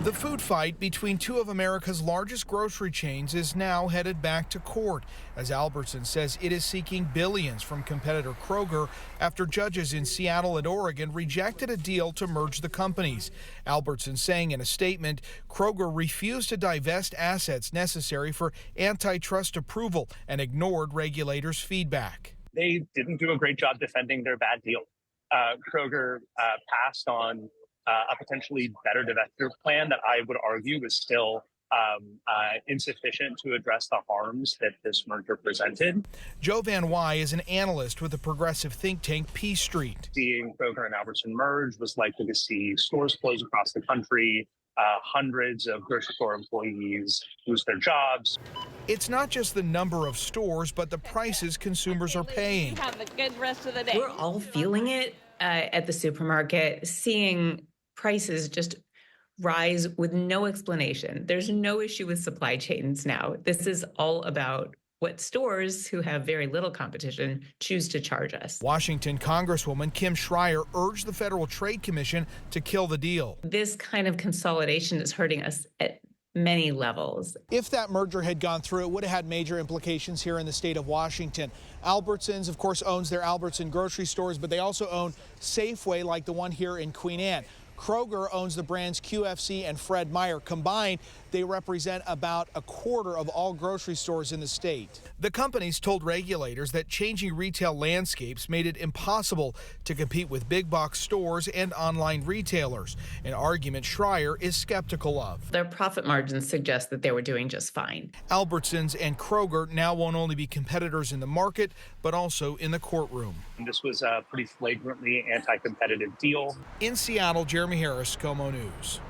The food fight between two of America's largest grocery chains is now headed back to court, as Albertsons says it is seeking billions from competitor Kroger after judges in Seattle and Oregon rejected a deal to merge the companies. Albertsons saying in a statement, Kroger refused to divest assets necessary for antitrust approval and ignored regulators' feedback. They didn't do a great job defending their bad deal. Kroger passed on a potentially better divestiture plan that I would argue was still insufficient to address the harms that this merger presented. Joe Van Wy is an analyst with the progressive think tank P Street. Seeing Kroger and Albertsons merge was likely to see stores close across the country, hundreds of grocery store employees lose their jobs. It's not just the number of stores, but the prices consumers are paying. Have a good rest of the day. We're all feeling it at the supermarket, seeing prices just rise with no explanation. There's no issue with supply chains now. This is all about what stores who have very little competition choose to charge us. Washington Congresswoman Kim Schreier urged the Federal Trade Commission to kill the deal. This kind of consolidation is hurting us at many levels. If that merger had gone through, it would have had major implications here in the state of Washington. Albertsons, of course, owns their Albertson grocery stores, but they also own Safeway, like the one here in Queen Anne. Kroger owns the brands QFC and Fred Meyer. Combined, they represent about a quarter of all grocery stores in the state. The companies told regulators that changing retail landscapes made it impossible to compete with big box stores and online retailers, an argument Schreier is skeptical of. Their profit margins suggest that they were doing just fine. Albertsons and Kroger now won't only be competitors in the market, but also in the courtroom. This was a pretty flagrantly anti-competitive deal. In Seattle, Jeremy Harris, KOMO News.